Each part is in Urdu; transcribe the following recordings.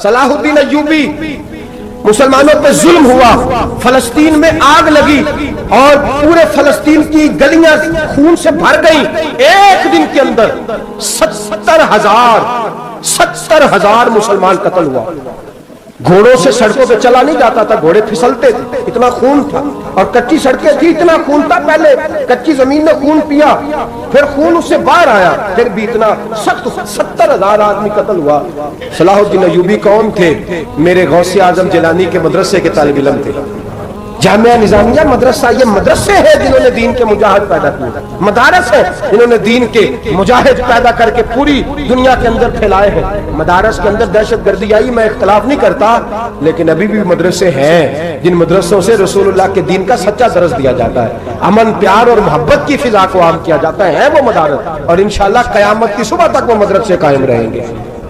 صلاح الدین ایوبی، مسلمانوں پہ ظلم ہوا، فلسطین میں آگ لگی اور پورے فلسطین کی گلیاں خون سے بھر گئیں، ایک دن کے اندر 70,000 مسلمان قتل ہوا۔ گھوڑوں سے سڑکوں پہ چلا نہیں جاتا تھا، گھوڑے پھسلتے تھے، اتنا خون تھا، اور کچی سڑکیں تھی، اتنا خون تھا، پہلے کچی زمین نے خون پیا، پھر خون اس سے باہر آیا، پھر بھی اتنا سخت 70,000 آدمی قتل ہوا۔ صلاح الدین ایوبی کون تھے؟ میرے غوث اعظم جیلانی کے مدرسے کے طالب علم تھے۔ جامعہ نظامیہ مدرسہ، یہ مدرسے ہیں جنہوں نے دین کے مجاہد پیدا کیے، مدارس ہیں جنہوں نے دین کے مجاہد پیدا کر کے پوری دنیا کے اندر پھیلائے ہیں۔ مدارس کے اندر دہشت گردی آئی، میں اختلاف نہیں کرتا، لیکن ابھی بھی مدرسے ہیں جن مدرسوں سے رسول اللہ کے دین کا سچا درس دیا جاتا ہے، امن، پیار اور محبت کی فضا کو عام کیا جاتا ہے وہ مدارس، اور انشاءاللہ قیامت کی صبح تک وہ مدرسے قائم رہیں گے۔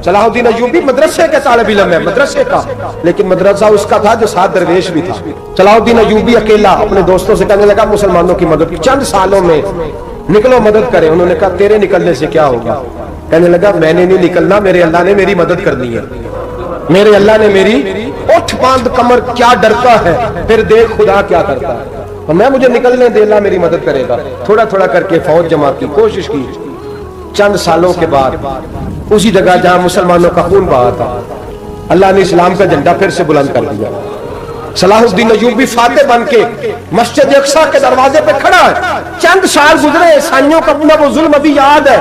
صلاح الدین ایوبی مدرسے کے طالب علم ہے، مدرسے کا، لیکن مدرسہ اس کا تھا جو ساتھ درویش بھی تھا۔ صلاح الدین ایوبی اکیلا اپنے دوستوں سے کہنے لگا مسلمانوں کی مدد، چند سالوں میں نکلو مدد کریں۔ انہوں نے کہا تیرے نکلنے سے کیا ہوگا؟ کہنے لگا میں نے نہیں نکلنا، میرے اللہ نے میری مدد کرنی ہے، میرے اللہ نے میری اٹھ باندھ کمر، کیا ڈرتا ہے پھر دیکھ خدا کیا کرتا ہے، اور میں مجھے نکلنے دے، اللہ میری مدد کرے گا۔ تھوڑا تھوڑا کر کے فوج جمع کی، کوشش کی، چند سالوں کے بعد اسی جگہ جہاں مسلمانوں کا خون بہا تھا اللہ نے اسلام کا جھنڈا پھر سے بلند کر دیا۔ صلاح الدین ایوبی فاتح بن کے مسجد اقصی کے دروازے پہ کھڑا ہے۔ چند سال گزرے، عیسائیوں کا اپنا وہ ظلم ابھی یاد ہے،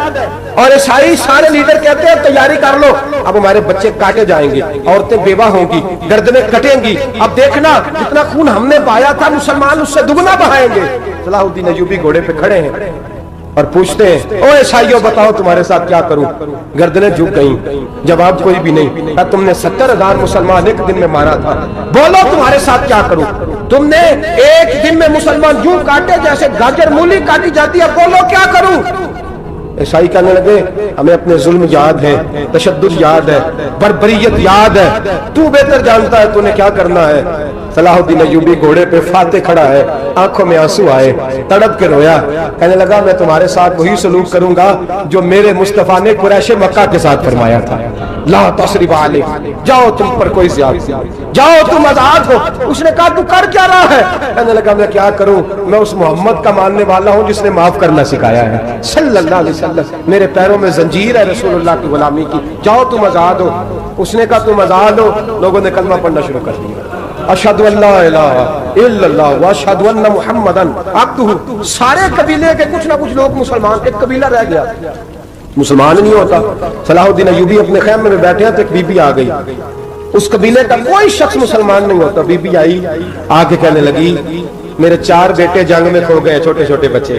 اور عیسائی سارے لیڈر کہتے ہیں تیاری کر لو، اب ہمارے بچے کاٹے جائیں گے، عورتیں بیوہ ہوں گی، گردنیں کٹیں گی، اب دیکھنا جتنا خون ہم نے بہایا تھا مسلمان اس سے دگنا بہائیں گے۔ صلاح الدین ایوبی گھوڑے پہ کھڑے ہیں اور پوچھتے ہیں او عیسائیوں بتاؤ تمہارے ساتھ کیا کروں؟ گردنیں جھک گئیں، جواب کوئی بھی نہیں۔ کہا تم نے 70,000 مسلمان ایک دن میں مارا تھا، بولو تمہارے ساتھ کیا کروں؟ تم نے ایک دن میں مسلمان یوں کاٹے جیسے گاجر مولی کاٹی جاتی ہے، بولو کیا کروں؟ عیسائی کہنے لگے ہمیں اپنے ظلم یاد ہے، تشدد یاد ہے، بربریت یاد ہے، تو بہتر جانتا ہے تو نے کیا کرنا ہے۔ صلاح الدین ایوبی گھوڑے پہ فاتح کھڑا ہے، آنکھوں میں آنسو آئے، تڑپ کے رویا، کہنے لگا میں تمہارے ساتھ وہی سلوک کروں گا جو میرے مصطفیٰ نے قریش مکہ کے ساتھ فرمایا تھا، لا تثریب علیکم، جاؤ تم پر کوئی زیادتی، جاؤ تم آزاد ہو۔ اس نے کہا تو کر کیا رہا ہے؟ کہنے لگا میں کیا کروں، میں اس محمد کا ماننے والا ہوں جس نے معاف کرنا سکھایا ہے صلی اللہ علیہ وسلم، میرے پیروں میں زنجیر ہے رسول اللہ کی غلامی کی، جاؤ تم آزاد ہو۔ اس نے کہا تم آزاد ہو، لوگوں نے کلمہ پڑھنا شروع کر دیا، اشہد ان لا الہ الا اللہ واشہد ان محمدن عبدہ۔ سارے قبیلے کے کچھ نہ کچھ لوگ مسلمان، ایک قبیلہ رہ گیا مسلمان نہیں ہوتا۔ صلاح الدین ایوبی اپنے خیمے میں بیٹھے ہیں تو ایک بی بی آ گئی، اس قبیلے کا کوئی شخص مسلمان نہیں ہوتا۔ بی بی آئی، آ کے کہنے لگی میرے 4 بیٹے جنگ میں کھو گئے، چھوٹے چھوٹے بچے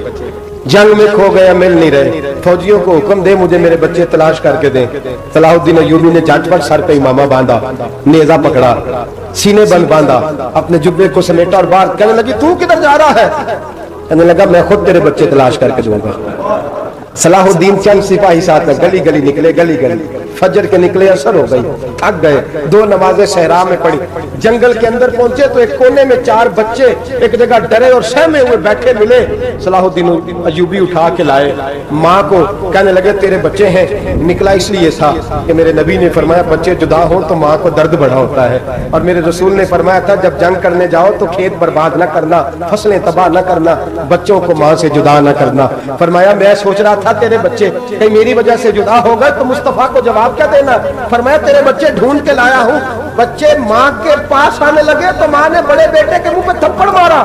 جنگ میں کھو گئے، مل نہیں رہے، فوجیوں کو حکم دے مجھے میرے بچے تلاش کر کے دیں۔ صلاح الدین ایوبی نے جھٹ پٹ سر پہ امامہ باندھا، نیزہ پکڑا، سینے بند باندھا، اپنے جبے کو سمیٹا اور باہر کہنے لگی تو کدھر جا رہا ہے؟ کہنے لگا میں خود تیرے بچے تلاش کر کے دوں گا۔ صلاح الدین چند سپاہی ساتھ میں گلی گلی نکلے، گلی گلی فجر کے نکلے، اثر ہو گئی، تھک گئے، 2 نمازیں صحرا میں پڑھی، جنگل کے اندر پہنچے تو ایک کونے میں 4 بچے ایک جگہ ڈرے اور سہمے ہوئے بیٹھے ملے۔ صلاح الدین ایوبی اٹھا کے لائے، ماں کو کہنے لگے تیرے بچے ہیں، نکلا اس لیے تھا کہ میرے نبی نے فرمایا بچے جدا ہوں تو ماں کو درد بڑا ہوتا ہے، اور میرے رسول نے فرمایا تھا جب جنگ کرنے جاؤ تو کھیت برباد نہ کرنا، فصلیں تباہ نہ کرنا، بچوں کو ماں سے جدا نہ کرنا۔ فرمایا میں سوچ رہا تھا تیرے بچے کہ میری وجہ سے جدا ہو گئے تو مصطفیٰ کو جواب کیا دینا؟ فرمایا تیرے بچے ڈھونڈ کے لایا ہوں۔ بچے ماں کے پاس آنے لگے تو ماں نے بڑے بیٹے کے منہ پہ تھپڑ مارا،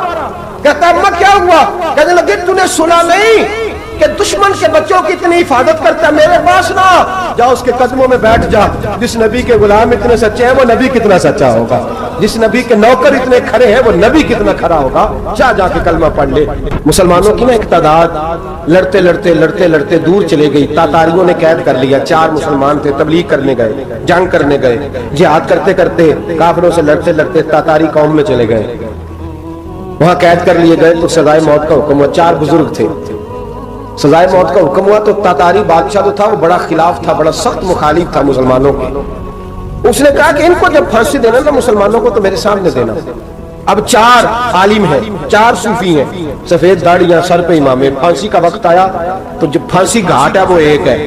کہتا اماں کیا ہوا؟ کہنے لگے تو نے سنا نہیں کہ دشمن کے بچوں کی اتنی حفاظت کرتا ہے، میرے پاس نہ جا، اس کے قدموں میں بیٹھ جا۔ جس نبی کے غلام اتنے سچے ہیں وہ نبی کتنا سچا ہوگا، جس نبی کے نوکر اتنے کھڑے ہیں وہ نبی کتنا کھڑا ہوگا، جا کے کلمہ پڑھ لے۔ مسلمانوں کی نا ایک تعداد لڑتے لڑتے لڑتے لڑتے دور چلے گئی، تاتاریوں نے قید کر لیا، 4 مسلمان تھے، تبلیغ کرنے گئے، جنگ کرنے گئے، جہاد کرتے کرتے کافروں سے لڑتے لڑتے تاتاری قوم میں چلے گئے، وہاں قید کر لیے گئے تو سزائے موت کا حکم ہوا۔ 4 بزرگ تھے، سزائے موت کا حکم ہوا تو تاتاری بادشاہ جو تھا وہ بڑا خلاف تھا، بڑا سخت مخالف تھا مسلمانوں کے۔ اس نے کہا کہ ان کو جب پھانسی دینا تو مسلمانوں کو تو میرے سامنے دینا۔ اب 4 عالم ہیں، 4 صوفی ہیں، سفید داڑیاں، سر پہ امامے، پھانسی کا وقت آیا تو جو پھانسی گھاٹ ہے وہ ایک ہے،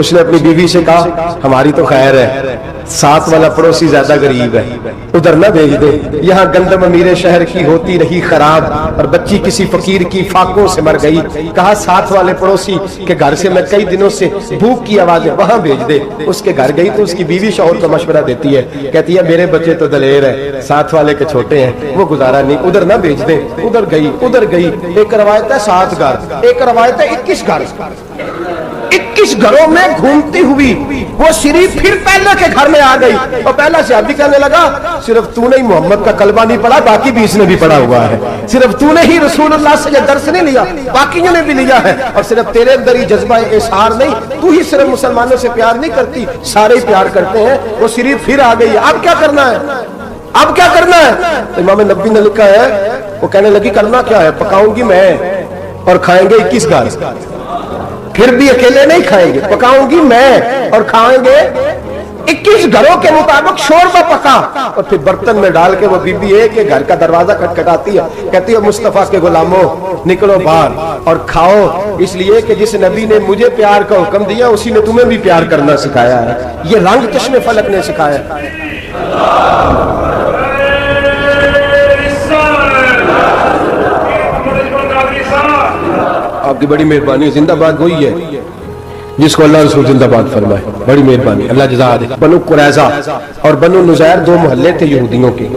اس نے اپنی بیوی سے کہا ہماری تو خیر ہے، ساتھ والا پڑوسی زیادہ غریب ہے، ادھر نہ بھیج دے، یہاں گندم امیر شہر کی ہوتی رہی خراب اور بچی کسی فقیر کی فاقوں سے مر گئی، کہا ساتھ والے پڑوسی کے گھر سے میں کئی دنوں سے بھوک کی آوازیں وہاں بھیج دے۔ اس کے گھر گئی تو اس کی بیوی شوہر کو مشورہ دیتی ہے، کہتی ہے میرے بچے تو دلیر ہیں، ساتھ والے کے چھوٹے ہیں، وہ گزارا نہیں، ادھر نہ بھیج دے۔ ادھر گئی، ایک روایت ہے 7 گھر، ایک روایت ہے 21 گھر، 21 گھروں میں گھومتی ہوئی وہ شریف پھر پہلے کے گھر میں آ گئی اور پہلا صحابی کہنے لگا صرف تو نے ہی محمد کا کلمہ نہیں پڑھا، باقی بھی اس نے بھی پڑھا ہوا ہے، صرف تو نے ہی رسول اللہ سے یہ درس نہیں لیا، باقیوں نے بھی لیا ہے، اور صرف تیرے اندر ہی جذبہ اظہار نہیں، تو ہی صرف مسلمانوں سے پیار نہیں کرتی، سارے ہی پیار کرتے ہیں۔ وہ شریف پھر آ گئی، اب کیا کرنا ہے، اب کیا کرنا ہے؟ امام نبوی نے لکھا ہے، وہ کہنے لگی کرنا کیا ہے، پکاؤں گی میں اور کھائیں گے 21 گھر، پھر بھی اکیلے نہیں کھائیں گے، پکاؤں گی میں اور کھائیں گے 21 گھروں کے مطابق شوربہ پکا، اور پھر برتن میں ڈال کے وہ بی بی ایک کے گھر کا دروازہ کھٹکھٹاتی ہے، کہتی ہے مصطفیٰ کے غلاموں نکلو باہر اور کھاؤ، اس لیے کہ جس نبی نے مجھے پیار کا حکم دیا اسی نے تمہیں بھی پیار کرنا سکھایا ہے، یہ رنگ چشم فلک نے سکھایا ہے۔ آپ کی بڑی مہربانی، زندہ باد وہی ہے جس کو اللہ رسول زندہ باد فرمائے، بڑی مہربانی، اللہ جزا دے۔ بنو قریظہ اور بنو نزیر 2 محلے تھے یہودیوں کے،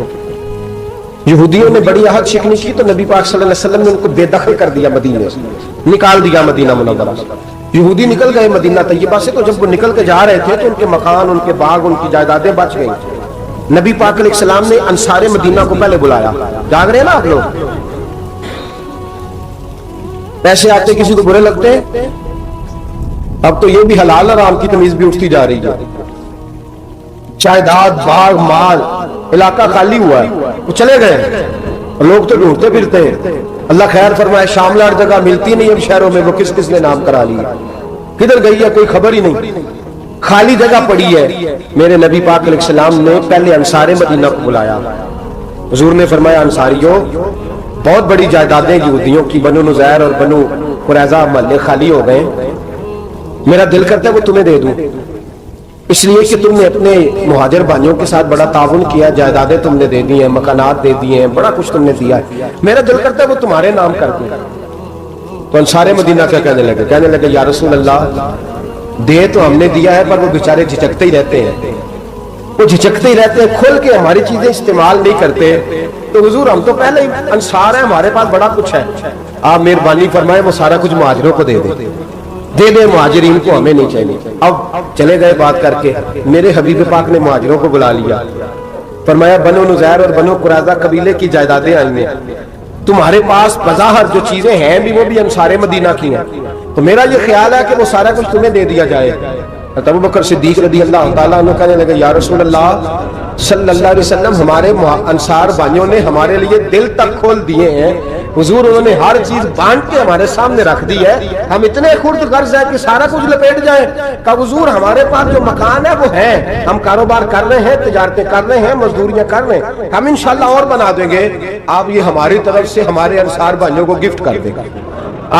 یہودیوں نے بڑی عہد شکنی کی تو نبی پاک صلی اللہ علیہ وسلم نے ان کو بے دخل کر دیا، مدینے سے نکال دیا، مدینہ منورہ سے۔ یہودی نکل گئے مدینہ طیبہ سے، تو جب وہ نکل کے جا رہے تھے تو ان کے مکان، ان کے باغ، ان کی جائیدادیں بچ گئیں۔ نبی پاک علیہ السلام نے انصار مدینہ کو پہلے بلایا، جاگ رہے ہیں نا آپ لوگ، پیسے آتے کسی کو برے لگتے ہیں، اب تو یہ بھی حلال حرام کی تمیز بھی اٹھتی جا رہی ہے، جائیداد، باغ، مال، علاقہ خالی ہوا ہے، وہ چلے گئے، لوگ تو ڈھونڈتے پھرتے ہیں، اللہ خیر فرمائے، شاملہ ہر جگہ ملتی نہیں اب شہروں میں، وہ کس کس نے نام کرا لیا، کدھر گئی ہے کوئی خبر ہی نہیں، خالی جگہ پڑی ہے۔ میرے نبی پاک علیہ السلام نے پہلے انصار مدینہ کو بلایا، حضور نے فرمایا انصاریوں بہت بڑی جائیدادیں یہودیوں کی، بنو نزیر اور بنو قریظہ محلے خالی ہو گئے، میرا دل کرتا ہے وہ تمہیں دے دوں، اس لیے کہ تم نے اپنے مہاجر بھائیوں کے ساتھ بڑا تعاون کیا، جائیدادیں تم نے دے دی ہیں، مکانات دے دیے ہیں، بڑا کچھ تم نے دیا ہے، میرا دل کرتا ہے وہ تمہارے نام کر دوں۔ تو انصار مدینہ کیا کہنے لگے یا رسول اللہ دے تو ہم نے دیا ہے پر وہ بیچارے جھجکتے ہی رہتے ہیں، وہ جھجکتے ہی رہتے ہیں، کھل کے ہماری چیزیں استعمال نہیں کرتے، تو حضور ہم تو پہلے ہی انصار ہیں، ہمارے پاس بڑا کچھ ہے، آپ مہربانی فرمائے وہ سارا کچھ مہاجروں کو دے دے مہاجرین کو، ہمیں نہیں چاہیے۔ اب چلے گئے بات کر کے، میرے حبیب پاک نے مہاجروں کو بلا لیا، فرمایا بنو نزیر اور بنو قریظہ قبیلے کی جائیدادیں آئی ہیں، تمہارے پاس بظاہر جو چیزیں ہیں بھی وہ بھی انصار مدینہ کی ہیں، تو میرا یہ خیال ہے کہ وہ سارا کچھ تمہیں دے دیا جائے۔ ابو بکر صدیق رضی اللہ تعالیٰ عنہ کہنے لگے یا رسول اللہ صلی اللہ علیہ وسلم ہمارے انصار بھائیوں نے ہمارے لیے دل تک کھول دیے ہیں، حضور انہوں نے ہر چیز بانٹ کے ہمارے سامنے رکھ دی ہے، ہم اتنے خرد غرض ہیں کہ سارا کچھ لپیٹ جائیں، کہ حضور ہمارے پاس جو مکان ہے وہ ہے، ہم کاروبار کر رہے ہیں، تجارتیں کر رہے ہیں، مزدوریاں کر رہے ہیں، ہم انشاءاللہ اور بنا دیں گے، آپ یہ ہماری طرف سے ہمارے انصار بھائیوں کو گفٹ کر دیں گا،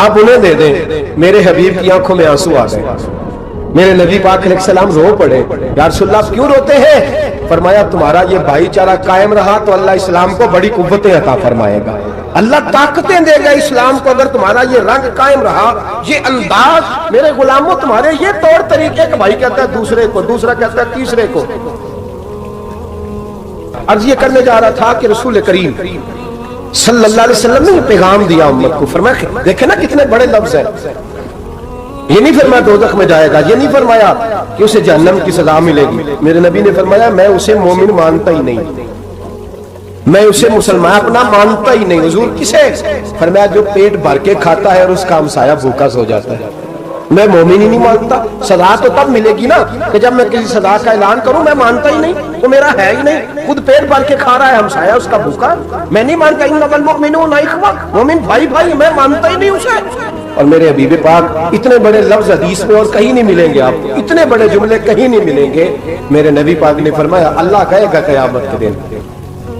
آپ انہیں دے دیں۔ میرے حبیب کی آنکھوں میں آنسو آ گئے، میرے نبی پاک علیہ السلام رو پڑے، یا رسول اللہ کیوں روتے ہیں؟ فرمایا تمہارا یہ بھائی چارہ قائم رہا تو اللہ اسلام کو بڑی قوتیں عطا فرمائے گا، اللہ طاقتیں دے گا اسلام کو، اگر تمہارا یہ رنگ قائم رہا، یہ انداز، میرے غلاموں تمہارے یہ طور طریقے کہ بھائی کہتا ہے دوسرے کو، دوسرا کہتا ہے تیسرے کو۔ عرض یہ کرنے جا رہا تھا کہ رسول کریم صلی اللہ علیہ وسلم نے پیغام دیا امت کو، فرمایا دیکھیں نا کتنے بڑے لفظ ہیں، یہ نہیں فرمایا دوزخ میں جائے گا، یہ نہیں فرمایا کہ اسے جہنم کی سزا ملے گی، میرے نبی نے فرمایا میں اسے مومن مانتا ہی نہیں، میں اسے مسلمان اپنا مانتا ہی نہیں۔ حضور کسے؟ فرمایا جو پیٹ بھر کے کھاتا ہے اور اس کا ہمسایہ بھوکا سو جاتا ہے، میں مومن ہی نہیں مانتا۔ سزا تو تب ملے گی نا کہ جب میں کسی سزا کا اعلان کروں، میں مانتا ہی نہیں، وہ میرا ہے ہی نہیں، خود پیٹ بھر کے کھا رہا ہے، ہمسایہ اس کا بھوکا، میں نہیں مانتا۔ انما المؤمنون اخوہ، مومن بھائی بھائی، میں مانتا ہی نہیں اسے۔ اور میرے حبیب پاک اتنے بڑے لفظ حدیث میں اور کہیں نہیں ملیں گے، آپ کو اتنے بڑے جملے کہیں نہیں ملیں گے۔ میرے نبی پاک نے فرمایا اللہ کہے گا قیامت کے دن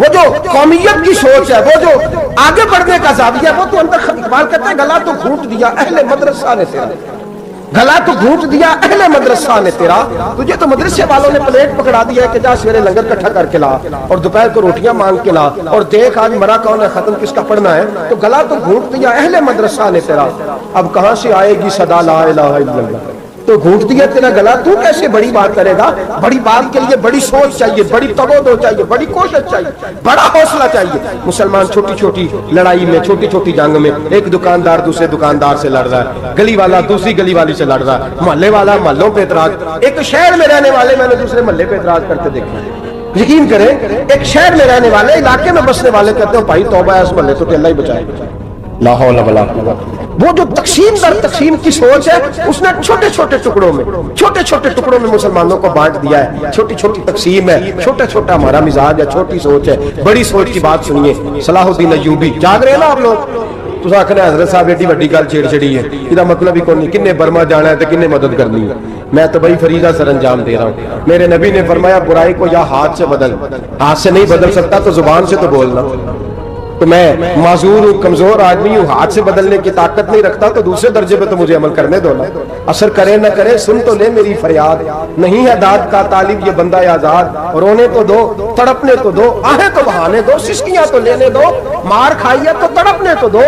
وہ جو قومیت کی سوچ ہے, وہ جو آگے بڑھنے کا زاویہ, وہ تو اندر اقبال کہتا ہے گلا تو گھونٹ دیا اہل مدرسہ نے تیرا, گلا تو گھونٹ دیا اہل مدرسہ نے تیرا. تجھے تو مدرسے والوں نے پلیٹ پکڑا دیا ہے کہ جا سویرے لنگر کٹھا کر کے لا اور دوپہر کو روٹیاں مانگ کے لا اور دیکھ آج مرا کون ہے, ختم کس کا پڑھنا ہے. تو گلا تو گھونٹ دیا اہل مدرسہ نے تیرا, اب کہاں سے آئے گی صدا لا الہ الا اللہ. تو گھونٹ دیا تیرا گلا, تو کیسے بڑی بات کرے گا؟ بڑی بات کے لیے بڑی سوچ چاہیے, بڑی تگودو چاہیے, بڑی کوشش چاہیے, بڑا حوصلہ چاہیے. مسلمان چھوٹی چھوٹی لڑائی میں, چھوٹی چھوٹی جنگ میں, ایک دکاندار دوسرے دکاندار سے لڑ رہا ہے, گلی والا دوسری گلی والی سے لڑ رہا ہے, محلے والا محلوں پہ اعتراض. ایک شہر میں رہنے والے میں نے دوسرے محلے پہ اعتراض کرتے دیکھا. یقین کریں, ایک شہر میں رہنے والے, علاقے میں بسنے والے کہتے ہیں بھائی توبہ ہے اس محلے تو کہ اللہ ہی بچائے. لا حول ولا قوت. وہ جو تقسیم در تقسیم کی سوچ ہے, اس نے چھوٹے چھوٹے ٹکڑوں میں, چھوٹے چھوٹے ٹکڑوں میں مسلمانوں کو بانٹ دیا ہے. چھوٹی چھوٹی تقسیم ہے, چھوٹا چھوٹا ہمارا مزاج ہے, چھوٹی سوچ ہے. بڑی سوچ کی بات سنیے. صلاح الدین ایوبی, جاگ رہے ہیں نا آپ لوگ؟ تو آخر حضرت صاحب ایڈی وڈی گل چھیڑ چھڑی ہے, یہ مطلب ہی کون, کنے برما جانا ہے تو کنے مدد کرنی ہے. میں تو بڑی فریضہ سر انجام دے رہا ہوں. میرے نبی نے فرمایا برائی کو یا ہاتھ سے بدل, ہاتھ سے نہیں بدل سکتا تو زبان سے تو بولنا. تو میں معذور ہوں, کمزور آدمی ہوں, ہاتھ سے بدلنے کی طاقت نہیں رکھتا, تو دوسرے درجے پہ تو مجھے عمل کرنے دو نا. اثر کرے نہ کرے سن تو لے میری فریاد, نہیں ہے داد کا طالب یہ بندہ آزاد. رونے تو دو, تڑپنے تو دو, آہیں تو بہانے دو, سسکیاں تو لینے دو, مار کھائی ہے تو تڑپنے تو دو.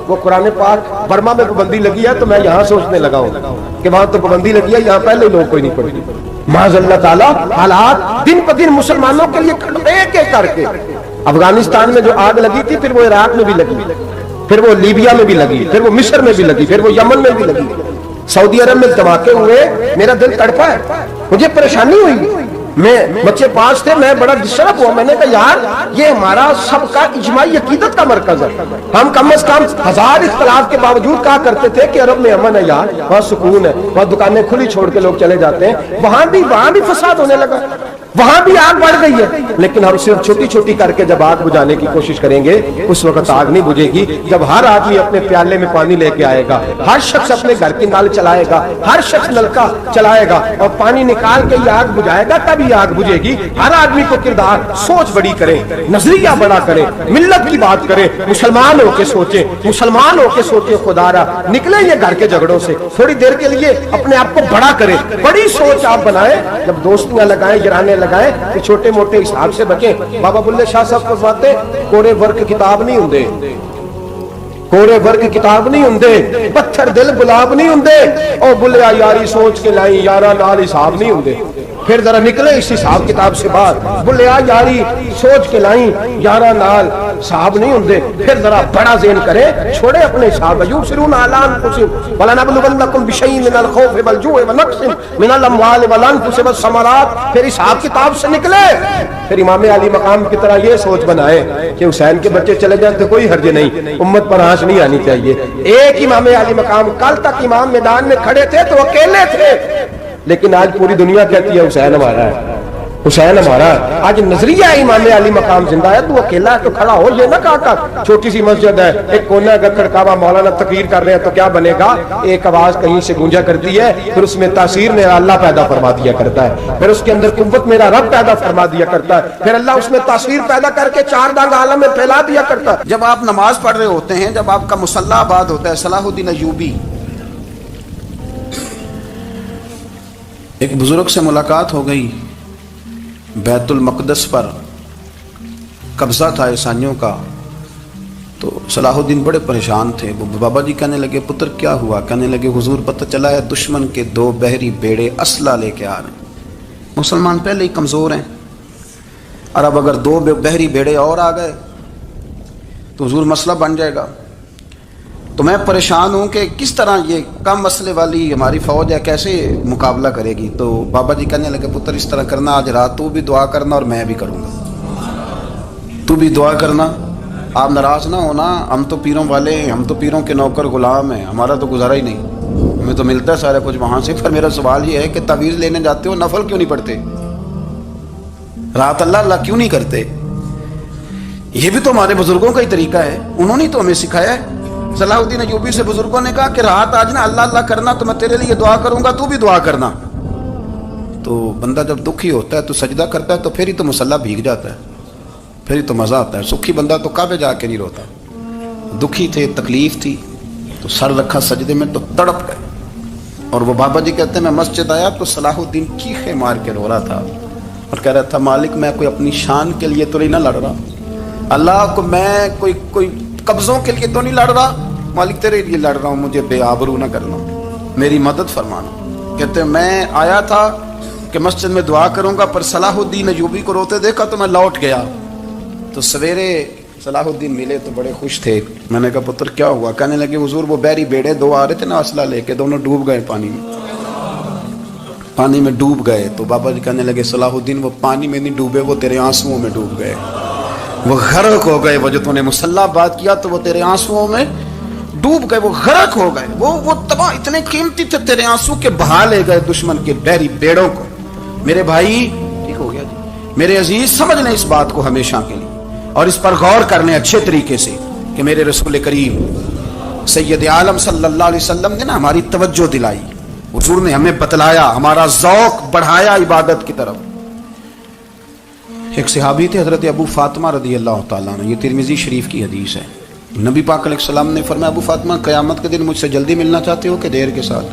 وہ قرآن پاک, برما میں پابندی لگی ہے تو میں یہاں سوچنے لگا ہوں کہ وہاں تو پابندی لگی ہے, یہاں پہلے لوگ کوئی نہیں پڑھی. معاذ اللہ تعالیٰ حالات دن پہ دن مسلمانوں کے لیے ایک ایک کر کے. افغانستان میں جو آگ لگی تھی, پھر وہ عراق میں بھی لگی, پھر وہ لیبیا میں بھی لگی, پھر وہ مصر میں بھی لگی, پھر وہ یمن میں بھی لگی, سعودی عرب میں دھماکے ہوئے. میرا دل تڑپا ہے, مجھے پریشانی ہوئی. میں بچے 5 تھے, میں بڑا ڈسٹرب ہوا. میں نے کہا یار یہ ہمارا سب کا اجماعی عقیدت کا مرکز ہے. ہم کم از کم 1000 اختلاف کے باوجود کہا کرتے تھے کہ عرب میں امن ہے یار, وہاں سکون ہے, وہاں دکانیں کھلی چھوڑ کے لوگ چلے جاتے ہیں. وہاں بھی فساد ہونے لگا, وہاں بھی آگ بڑھ گئی ہے. لیکن ہم صرف چھوٹی چھوٹی کر کے جب آگ بجھانے کی کوشش کریں گے, اس وقت آگ نہیں بجھے گی. جب ہر آدمی اپنے پیالے میں پانی لے کے آئے گا, ہر شخص اپنے گھر کی نل چلائے گا, ہر شخص نلکا چلائے گا اور پانی نکال کے یہ آگ بجھائے گا, تب یہ آگ بجھے گی. ہر آدمی کو کردار, سوچ بڑی کرے, نظریہ بڑا کرے, ملت کی بات کرے, مسلمان ہو کے سوچے, مسلمان ہو کے سوچے. خدا را نکلے یہ گھر کے جھگڑوں سے, تھوڑی دیر کے لیے اپنے آپ کو بڑا کرے, بڑی سوچ آپ بنائیں. جب دوستیاں لگائیں, یارانے لگائیں, کہ چھوٹے موٹے حساب سے بچیں. بابا بلے شاہ صاحب فرماتے کوڑے ورک کتاب نہیں ہوندے, کوڑے ورک کتاب نہیں ہوندے, پتھر دل گلاب نہیں ہوندے, او بلیا یاری سوچ کے لائیں, یارا نال حساب نہیں ہوندے. پھر ذرا نکلے اس حساب کتاب سے بات, بلیا یاری سوچ کے لائیں, یارا نال صاحب نہیں ہوندے. پھر ذرا بڑا ذہن کرے, چھوڑے اپنے حساب. یبصرون علی انفسہم ولنبلونکم بشیء من الخوف والجوع ونقص من الاموال والانفس والثمرات. پھر حساب کتاب سے نکلے, پھر امام علی مقام کی طرح یہ سوچ بنائے کہ حسین کے بچے چلے جائیں تو کوئی حرج نہیں, امت پر آنچ نہیں آنی چاہیے. ایک امام علی مقام, کل تک امام میدان میں کھڑے تھے تو اکیلے تھے, لیکن آج پوری دنیا کہتی ہے حسین ہمارا ہے, حسین ہمارا. آج نظریہ امام علی مقام زندہ ہے, تو اکیلا ہے تو کھڑا ہو. یہ نہ کہا کر چھوٹی سی مسجد ہے, ایک کونا اگر کھڑکاوا مولانا تقریر کر رہے ہیں تو کیا بنے گا, ایک آواز کہیں سے گونجا کرتی ہے, پھر اس میں تاثیر میرا اللہ پیدا فرما دیا کرتا ہے, پھر اس کے اندر قوت میرا رب پیدا فرما دیا کرتا ہے, پھر اللہ اس میں تاثیر پیدا کر کے 4 دانگ عالم میں پھیلا دیا کرتا ہے. جب آپ نماز پڑھ رہے ہوتے ہیں, جب آپ کا مصلی آباد ہوتا ہے, صلاح الدین ایوبی ایک بزرگ سے ملاقات ہو گئی, بیت المقدس پر قبضہ تھا عیسائیوں کا. تو صلاح الدین بڑے پریشان تھے. وہ بابا جی کہنے لگے پتر کیا ہوا؟ کہنے لگے حضور پتہ چلا ہے دشمن کے 2 بحری بیڑے اسلحہ لے کے آ رہے ہیں. مسلمان پہلے ہی کمزور ہیں, اور اب اگر 2 بحری بیڑے اور آ گئے تو حضور مسئلہ بن جائے گا. تو میں پریشان ہوں کہ کس طرح یہ کم مسئلے والی ہماری فوج ہے کیسے مقابلہ کرے گی. تو بابا جی کہنے لگے پتر اس طرح کرنا, آج رات تو بھی دعا کرنا اور میں بھی کروں گا, تو بھی دعا کرنا. آپ ناراض نہ ہونا, ہم تو پیروں والے ہیں, ہم تو پیروں کے نوکر غلام ہیں, ہمارا تو گزارا ہی نہیں, ہمیں تو ملتا ہے سارا کچھ وہاں سے. پھر میرا سوال یہ ہے کہ تعویذ لینے جاتے ہو, نفل کیوں نہیں پڑھتے, رات اللہ کیوں نہیں کرتے؟ یہ بھی تو ہمارے بزرگوں کا ہی طریقہ ہے, انہوں نے تو ہمیں سکھایا ہے. صلاح الدین ایوبی سے بزرگوں نے کہا کہ رات آج نا اللہ کرنا, تو میں تیرے لیے دعا کروں گا, تو بھی دعا کرنا. تو بندہ جب دکھی ہوتا ہے تو سجدہ کرتا ہے, تو پھر ہی تو مصلی بھیگ جاتا ہے. پھر ہی تو مزہ آتا ہے. سکھی بندہ تو کعبے جا کے نہیں روتا. دکھی تھے, تکلیف تھی, تو سر رکھا سجدے میں تو تڑپ گئے. اور وہ بابا جی کہتے ہیں میں مسجد آیا تو صلاح الدین چیخے مار کے رو رہا تھا اور کہہ رہا تھا مالک میں کوئی اپنی شان کے لیے تو نہیں نہ لڑ رہا, اللہ کو میں کوئی قبضوں کے لیے تو نہیں لڑ رہا, مالک تیرے لیے لڑ رہا ہوں, مجھے بے آبرو نہ کرنا, میری مدد فرمانا. کہتے ہیں میں آیا تھا کہ مسجد میں دعا کروں گا, پر صلاح الدین ایوبی کو روتے دیکھا تو میں لوٹ گیا. تو سویرے صلاح الدین ملے تو بڑے خوش تھے. میں نے کہا پتر کیا ہوا؟ کہنے لگے حضور وہ بحری بیڑے دو آ رہے تھے نا اسلحہ لے کے, دونوں ڈوب گئے پانی میں ڈوب گئے. تو بابا جی کہنے لگے صلاح الدین وہ پانی میں نہیں ڈوبے, وہ تیرے آنسوؤں میں ڈوب گئے, وہ غرق ہو گئے. وہ جو تو نے مسلح بات کیا تو وہ تیرے آنسوؤں میں ڈوب گئے, وہ غرق ہو گئے. وہ تباہ اتنے قیمتی تھے تیرے آنسو کے بہا لے گئے دشمن کے بحری بیڑوں کو. میرے بھائی ٹھیک ہو گیا جی, میرے عزیز سمجھ لیں اس بات کو ہمیشہ کے لیے, اور اس پر غور کرنے اچھے طریقے سے کہ میرے رسول کریم سید عالم صلی اللہ علیہ وسلم نے نا ہماری توجہ دلائی, حضور نے ہمیں بتلایا, ہمارا ذوق بڑھایا عبادت کی طرف. ایک صحابی تھے حضرت ابو فاطمہ رضی اللہ تعالیٰ عنہ, یہ ترمذی شریف کی حدیث ہے. نبی پاک علیہ السلام نے فرمایا ابو فاطمہ قیامت کے دن مجھ سے جلدی ملنا چاہتے ہو کہ دیر کے ساتھ؟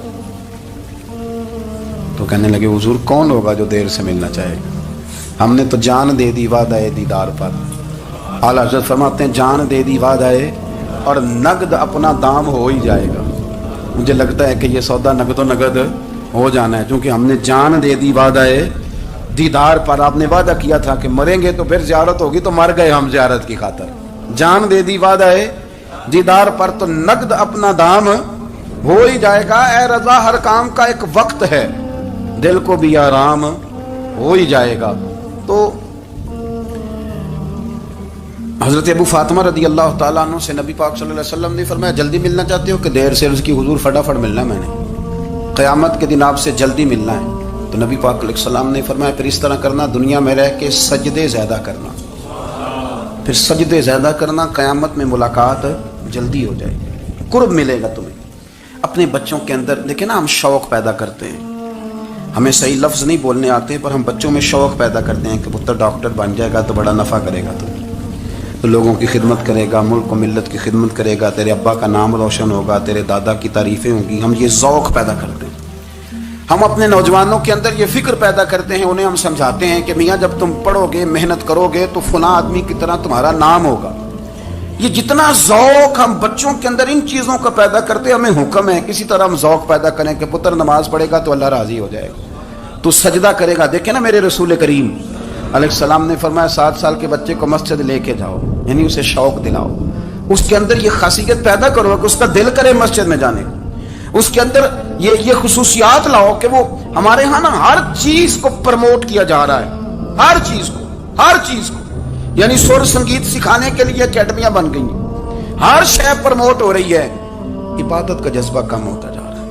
تو کہنے لگے حضور کون ہوگا جو دیر سے ملنا چاہے گا, ہم نے تو جان دے دی وعدہ دیدار پر. اعلیٰ حضرت فرماتے ہیں جان دے دی وعدہ اور نقد اپنا دام ہو ہی جائے گا. مجھے لگتا ہے کہ یہ سودا نقد و نقد ہو جانا ہے, کیونکہ ہم نے جان دے دی وعدہ دیدار پر. آپ نے وعدہ کیا تھا کہ مریں گے تو پھر زیارت ہوگی, تو مر گئے ہم زیارت کی خاطر. جان دے دی وعدہ دیدار پر, تو نقد اپنا دام ہو ہی جائے گا. اے رضا ہر کام کا ایک وقت ہے, دل کو بھی آرام ہو ہی جائے گا. تو حضرت ابو فاطمہ رضی اللہ تعالیٰ عنہ سے نبی پاک صلی اللہ علیہ وسلم نے فرمایا جلدی ملنا چاہتے ہو کہ دیر سے؟ عرض کی حضور فٹافٹ ملنا ہے, میں نے قیامت کے دن آپ سے جلدی ملنا ہے. تو نبی پاک علیہ السلام نے فرمایا پھر اس طرح کرنا, دنیا میں رہ کے سجدے زیادہ کرنا, پھر سجدے زیادہ کرنا, قیامت میں ملاقات جلدی ہو جائے گی, قرب ملے گا تمہیں. اپنے بچوں کے اندر دیکھیں نا, ہم شوق پیدا کرتے ہیں, ہمیں صحیح لفظ نہیں بولنے آتے پر ہم بچوں میں شوق پیدا کرتے ہیں کہ پتر ڈاکٹر بن جائے گا تو بڑا نفع کرے گا, تو لوگوں کی خدمت کرے گا, ملک و ملت کی خدمت کرے گا, تیرے ابا کا نام روشن ہوگا, تیرے دادا کی تعریفیں ہوں گی. ہم یہ ذوق پیدا کرتے ہیں. ہم اپنے نوجوانوں کے اندر یہ فکر پیدا کرتے ہیں, انہیں ہم سمجھاتے ہیں کہ میاں جب تم پڑھو گے, محنت کرو گے تو فلاں آدمی کی طرح تمہارا نام ہوگا. یہ جتنا ذوق ہم بچوں کے اندر ان چیزوں کا پیدا کرتے ہیں, ہمیں حکم ہے کسی طرح ہم ذوق پیدا کریں کہ پتر نماز پڑھے گا تو اللہ راضی ہو جائے گا, تو سجدہ کرے گا. دیکھیں نا میرے رسول کریم علیہ السلام نے فرمایا 7 سال کے بچے کو مسجد لے کے جاؤ, یعنی اسے شوق دلاؤ, اس کے اندر یہ خاصیت پیدا کرو کہ اس کا دل کرے مسجد میں جانے کو, اس کے اندر یہ خصوصیات لاؤ کہ وہ ہمارے ہاں نا ہر چیز کو پروموٹ کیا جا رہا ہے, ہر چیز کو, یعنی سر سنگیت سکھانے کے لیے اکیڈمیاں بن گئی ہیں, ہر شے پروموٹ ہو رہی ہے. عبادت کا جذبہ کم ہوتا جا رہا ہے,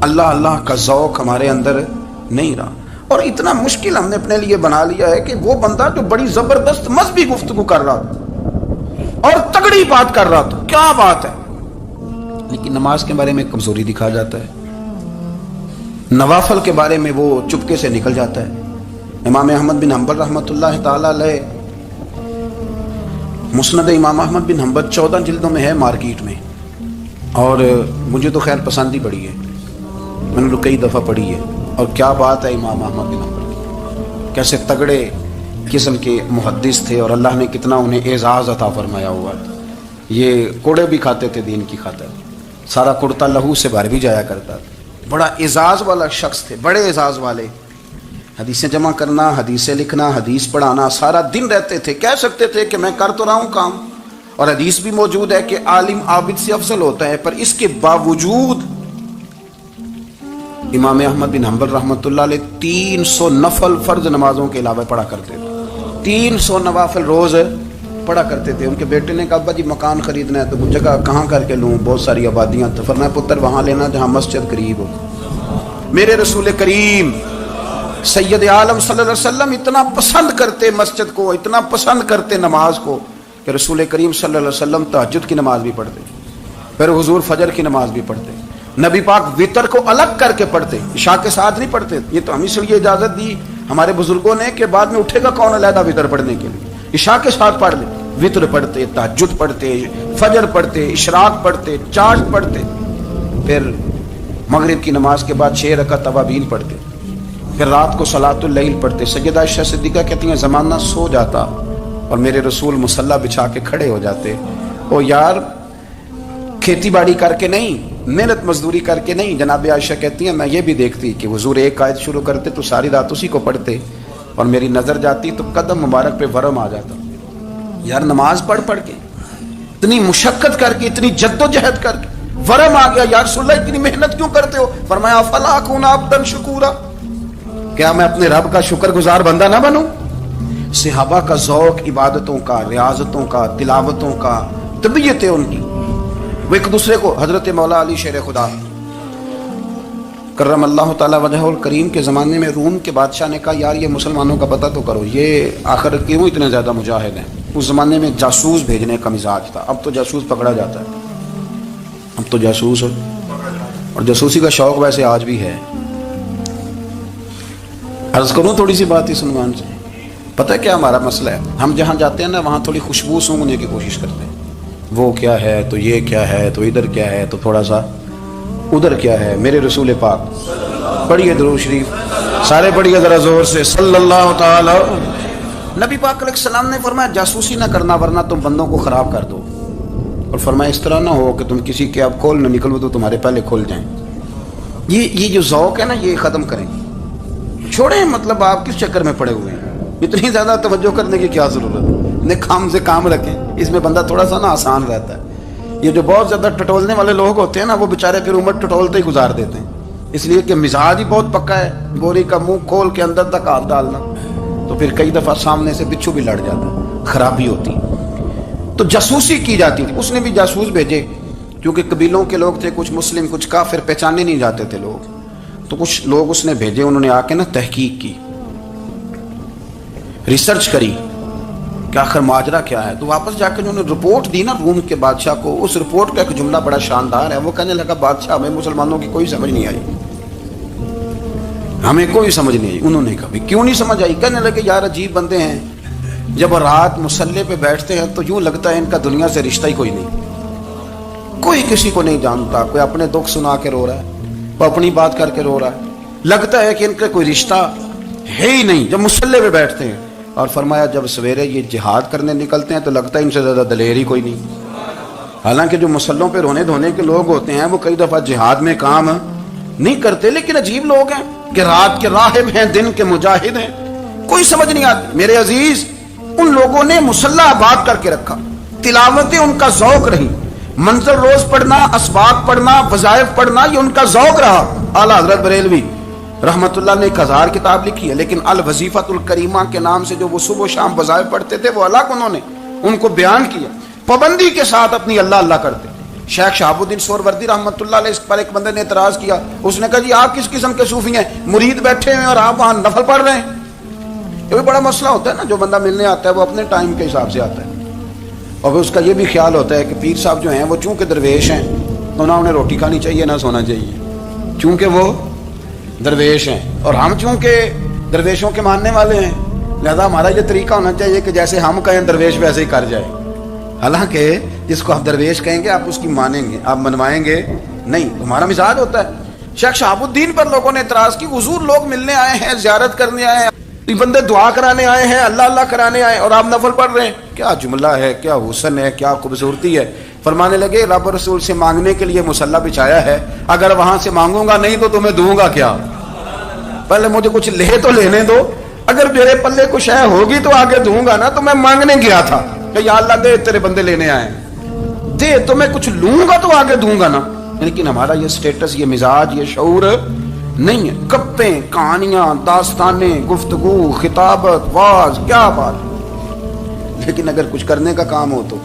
اللہ کا ذوق ہمارے اندر نہیں رہا. اور اتنا مشکل ہم نے اپنے لیے بنا لیا ہے کہ وہ بندہ جو بڑی زبردست مذہبی گفتگو کر رہا تھا اور تگڑی بات کر رہا تھا, کیا بات ہے, لیکن نماز کے بارے میں کمزوری دکھا جاتا ہے, نوافل کے بارے میں وہ چپکے سے نکل جاتا ہے. امام احمد بن حنبل رحمۃ اللہ تعالی علیہ, مسند امام احمد بن حنبل 14 جلدوں میں ہے مارکیٹ میں, اور مجھے تو خیر پسند ہی پڑی ہے, میں نے تو کئی دفعہ پڑھی ہے. اور کیا بات ہے امام احمد بن حنبل کی, کیسے تگڑے قسم کے محدث تھے, اور اللہ نے کتنا انہیں اعزاز عطا فرمایا ہوا. یہ کوڑے بھی کھاتے تھے دین کی خاطر, سارا کرتا لہو سے بھر بھی جایا کرتا تھا, بڑا اعزاز والا شخص تھے, بڑے اعزاز والے. حدیثیں جمع کرنا, حدیثیں لکھنا, حدیث پڑھانا, سارا دن رہتے تھے. کہہ سکتے تھے کہ میں کر تو رہا ہوں کام, اور حدیث بھی موجود ہے کہ عالم عابد سے افضل ہوتا ہے, پر اس کے باوجود امام احمد بن حنبل رحمۃ اللہ علیہ 300 نفل فرض نمازوں کے علاوہ پڑھا کرتے تھے, 300 نوافل روز پڑھا کرتے تھے. ان کے بیٹے نے کہا ابا جی مکان خریدنا ہے تو کچھ جگہ کہاں کر کے لوں, بہت ساری آبادیاں. تو فرمایا پتر وہاں لینا جہاں مسجد قریب ہو. میرے رسول کریم سید عالم صلی اللہ علیہ وسلم اتنا پسند کرتے مسجد کو, اتنا پسند کرتے نماز کو, کہ رسول کریم صلی اللہ علیہ وسلم تہجد کی نماز بھی پڑھتے, پھر حضور فجر کی نماز بھی پڑھتے. نبی پاک وتر کو الگ کر کے پڑھتے, عشاء کے ساتھ نہیں پڑھتے. یہ تو ہم اس لیے اجازت دی ہمارے بزرگوں نے کہ بعد میں اٹھے گا کون علیحدہ وتر پڑھنے کے لیے, عشاء کے ساتھ پڑھ لیں، وطر پڑھتے، تہجد پڑھتے، فجر پڑھتے، اشراق پڑھتے، چاشت پڑھتے، پھر مغرب کی نماز کے بعد 6 رکعت اوابین پڑھتے، پھر رات کو صلاۃ اللیل پڑھتے۔ سیدہ عائشہ صدیقہ کہتی ہیں زمانہ سو جاتا اور میرے رسول مصلی بچھا کے کھڑے ہو جاتے۔ او یار کھیتی باڑی کر کے نہیں، محنت مزدوری کر کے نہیں، جناب عائشہ کہتی ہیں میں یہ بھی دیکھتی کہ حضور ایک آیت شروع کرتے تو ساری رات اسی کو پڑھتے، اور میری نظر جاتی تو قدم مبارک پہ ورم آ جاتا۔ یار نماز پڑھ پڑھ کے اتنی مشقت کر کے اتنی جد و جہد کر کے ورم آ گیا، یا رسول اللہ اتنی محنت کیوں کرتے ہو؟ فرمایا فلا اکون عبدا شکورا، کیا میں اپنے رب کا شکر گزار بندہ نہ بنوں؟ صحابہ کا ذوق عبادتوں کا، ریاضتوں کا، تلاوتوں کا، طبیعت ہے ان کی، وہ ایک دوسرے کو، حضرت مولا علی شیر خدا کرم اللہ تعالی وجہہ الکریم کے زمانے میں روم کے بادشاہ نے کہا یار یہ مسلمانوں کا پتہ تو کرو، یہ آخر کیوں اتنے زیادہ مجاہد ہیں؟ اس زمانے میں جاسوس بھیجنے کا مزاج تھا، اب تو جاسوس پکڑا جاتا ہے، اب تو جاسوس اور جاسوسی کا شوق ویسے آج بھی ہے۔ عرض کروں تھوڑی سی بات اس عنوان سے، پتہ ہے کیا ہمارا مسئلہ ہے؟ ہم جہاں جاتے ہیں نا وہاں تھوڑی خوشبو سونگنے کی کوشش کرتے ہیں، وہ کیا ہے تو یہ کیا ہے تو ادھر کیا ہے تو تھوڑا سا ادھر کیا ہے۔ میرے رسول پاک پڑھیے درود شریف، سارے پڑھیے ذرا زور سے، صلی اللہ تعالی۔ نبی پاک علیہ السلام نے فرمایا جاسوسی نہ کرنا ورنہ تم بندوں کو خراب کر دو، اور فرمایا اس طرح نہ ہو کہ تم کسی کے اب کھول نہ نکلو تو تمہارے پہلے کھل جائیں۔ یہ جو ذوق ہے نا یہ ختم کریں، چھوڑیں، مطلب آپ کس چکر میں پڑے ہوئے ہیں، اتنی زیادہ توجہ کرنے کی کیا ضرورت ہے؟ اپنے کام سے کام رکھیں، اس میں بندہ تھوڑا سا نا آسان رہتا ہے۔ یہ جو بہت زیادہ ٹٹولنے والے لوگ ہوتے ہیں نا وہ بیچارے پھر عمر ٹٹولتے ہی گزار دیتے ہیں، اس لیے کہ مزاج ہی بہت پکا ہے، گوری کا منہ کھول کے اندر تک ہاتھ ڈالنا، تو پھر کئی دفعہ سامنے سے بچھو بھی لڑ جاتا ہے، خرابی ہوتی۔ تو جاسوسی کی جاتی تھی، اس نے بھی جاسوس بھیجے، کیونکہ قبیلوں کے لوگ تھے، کچھ مسلم کچھ کافر، پہچانے نہیں جاتے تھے لوگ، تو کچھ لوگ اس نے بھیجے، انہوں نے آ کے نا تحقیق کی، ریسرچ کری کہ آخر ماجرا کیا ہے، تو واپس جا کے انہوں نے رپورٹ دی نا روم کے بادشاہ کو۔ اس رپورٹ کا ایک جملہ بڑا شاندار ہے، وہ کہنے لگا بادشاہ ہمیں مسلمانوں کی کوئی سمجھ نہیں آئی، ہمیں کوئی سمجھ نہیں آئی۔ انہوں نے کہا کیوں نہیں سمجھ آئی؟ کہنے لگے یار عجیب بندے ہیں، جب رات مصلی پہ بیٹھتے ہیں تو یوں لگتا ہے ان کا دنیا سے رشتہ ہی کوئی نہیں، کوئی کسی کو نہیں جانتا، کوئی اپنے دکھ سنا کے رو رہا ہے، کوئی اپنی بات کر کے رو رہا ہے، لگتا ہے کہ ان کا کوئی رشتہ ہے ہی نہیں جب مصلی پہ بیٹھتے ہیں۔ اور فرمایا جب سویرے یہ جہاد کرنے نکلتے ہیں تو لگتا ہے ان سے زیادہ دلیر ہی کوئی نہیں، حالانکہ جو مسلوں پہ رونے دھونے کے لوگ ہوتے ہیں وہ کئی دفعہ جہاد میں کام نہیں کرتے، لیکن عجیب لوگ ہیں کہ رات کے راہب ہیں، دن کے مجاہد ہیں، کوئی سمجھ نہیں آتی۔ میرے عزیز ان لوگوں نے مسلح آباد کر کے رکھا، تلاوتیں ان کا ذوق رہی، منظر روز پڑھنا، اسباق پڑھنا، وظائف پڑھنا، یہ ان کا ذوق رہا۔ اعلیٰ حضرت بریلوی رحمت اللہ نے ایک 1000 کتاب لکھی ہے، لیکن الوظیفۃ الکریمہ کے نام سے جو وہ صبح و شام وظائف پڑھتے تھے وہ الگ انہوں نے ان کو بیان کیا، پابندی کے ساتھ اپنی اللہ اللہ کرتے۔ شیخ شہاب الدین سہروردی رحمت اللہ علیہ، اس پر ایک بندے نے اعتراض کیا، اس نے کہا جی آپ کس قسم کے صوفی ہیں، مرید بیٹھے ہیں اور آپ وہاں نفل پڑھ رہے ہیں؟ یہ بھی بڑا مسئلہ ہوتا ہے نا، جو بندہ ملنے آتا ہے وہ اپنے ٹائم کے حساب سے آتا ہے، اور اس کا یہ بھی خیال ہوتا ہے کہ پیر صاحب جو ہیں وہ چونکہ درویش ہیں تو نہ انہیں روٹی کھانی چاہیے نہ سونا چاہیے، چونکہ وہ درویش ہیں، اور ہم چونکہ درویشوں کے ماننے والے ہیں لہذا ہمارا یہ طریقہ ہونا چاہیے کہ جیسے ہم کہیں درویش ویسے ہی کر جائے، حالانکہ جس کو آپ درویش کہیں گے آپ اس کی مانیں گے، آپ منوائیں گے نہیں، تمہارا مزاج ہوتا ہے۔ شیخ شہاب الدین پر لوگوں نے اعتراض کی، حضور لوگ ملنے آئے ہیں، زیارت کرنے آئے ہیں، یہ بندے دعا کرانے آئے ہیں، اللہ اللہ کرانے آئے اور آپ نفل پڑھ رہے ہیں، کیا جملہ ہے، کیا حسن ہے، کیا خوبصورتی ہے۔ فرمانے لگے رب رسول سے مانگنے کے لیے مصلی بچھایا ہے، اگر وہاں سے مانگوں گا نہیں تو تمہیں دوں گا کیا، پہلے مجھے کچھ لے تو لینے دو، اگر میرے پلے کچھ ہے ہوگی تو آگے دوں گا نا، تو میں مانگنے گیا تھا کہ یا اللہ دے تیرے بندے لینے آئے دے، تو میں کچھ لوں گا تو آگے دوں گا نا، لیکن ہمارا یہ سٹیٹس، یہ مزاج، یہ شعور نہیں ہے۔ گپیں، کہانیاں، داستانیں، گفتگو، خطابت، واز، کیا بات، لیکن اگر کچھ کرنے کا کام ہو تو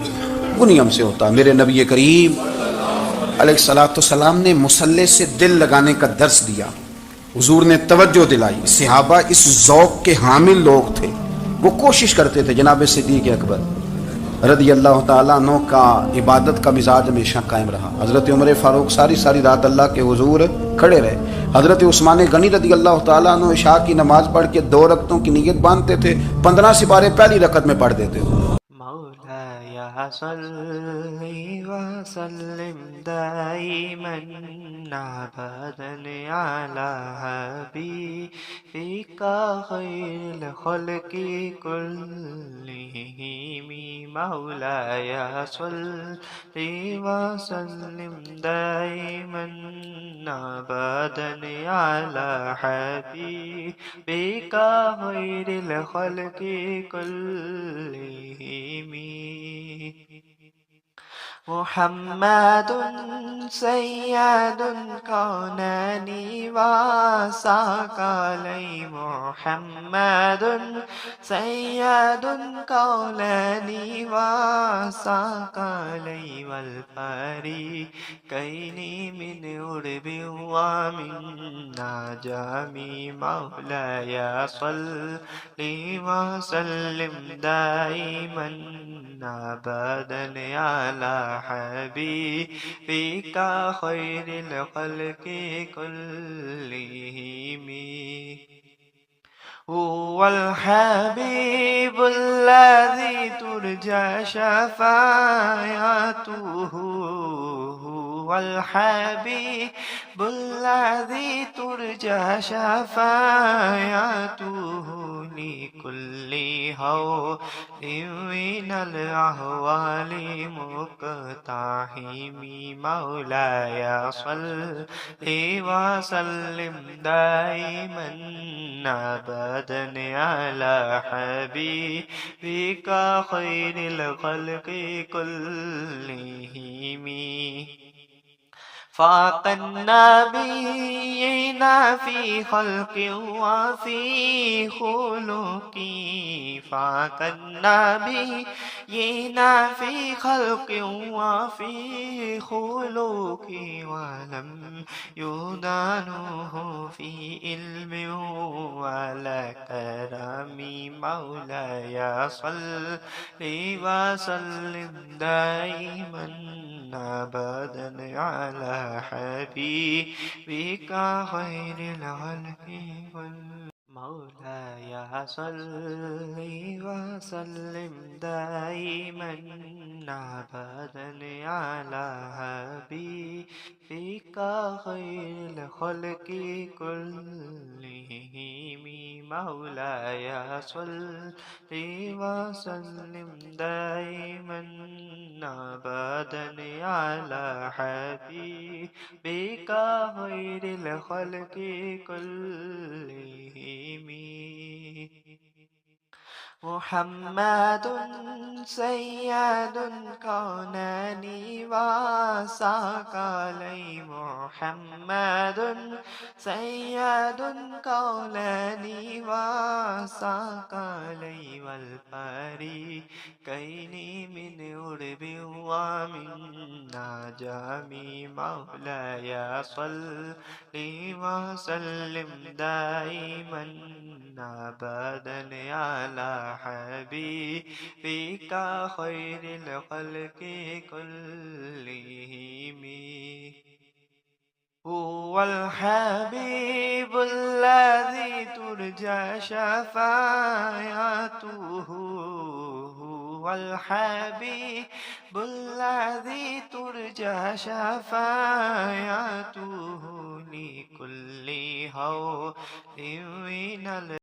انہی ہم سے ہوتا۔ میرے نبی کریم علیہ الصلوۃ والسلام نے مصلی سے دل لگانے کا درس دیا، حضور نے توجہ دلائی، صحابہ اس ذوق کے حامل لوگ تھے، وہ کوشش کرتے تھے۔ جناب صدیق اکبر رضی اللہ تعالیٰ عنہ کا عبادت کا مزاج ہمیشہ قائم رہا. حضرت عمر فاروق ساری رات اللہ کے حضور کھڑے رہے. حضرت عثمان غنی رضی اللہ تعالیٰ عنہ عشاء کی نماز پڑھ کے 2 رکعتوں کی نیت باندھتے تھے, 15 سپارے پہلی رکعت میں پڑھ دیتے تھے. مولاي صل وسلم دائما ابدا على حبيبك خير الخلق كلهم. مولاي صل وسلم دائما ابدا على حبيبك خير الخلق كلهم. محمد سید الکونین وثقلین. محمد سید الکونین وثقلین والفریقین من عرب ومن عجم. مولاي صل وسلم دائما ابدا على حبيبك خير الخلق كلهم. هو الحبيب الذي ترجى شفاعته. هو الحبيب الذي ترجى شفاعته لكل هول من الأهوال مقتحم. مولاي صل وسلم دائما ابدا على حبيبك خير الخلق كلهم. فاق النبيين في خلق وفي خلق. فاق النبيين في خلق وفي خلق ولم يدانوه في علم ولا كرم. مولاي صل وسلم دائما ابدا على حبيبك خير الخلق كلهم. مولاي صل وسلم دائما ابدا على حبيبك خير الخلق كلهم. مولاي صل وسلم دائما ابدا على حبيبك خير الخلق كلهم. محمد سید الکونین وثقلین. محمد سید الکونین وثقلین والفریقین من عرب ومن عجم. مولاي صل وسلم دائما ابدا على حبيبك خير الخلق كلهم. هو الحبيب الذي ترجى شفاعته. هو الحبيب الذي ترجى شفاعته لكل هول من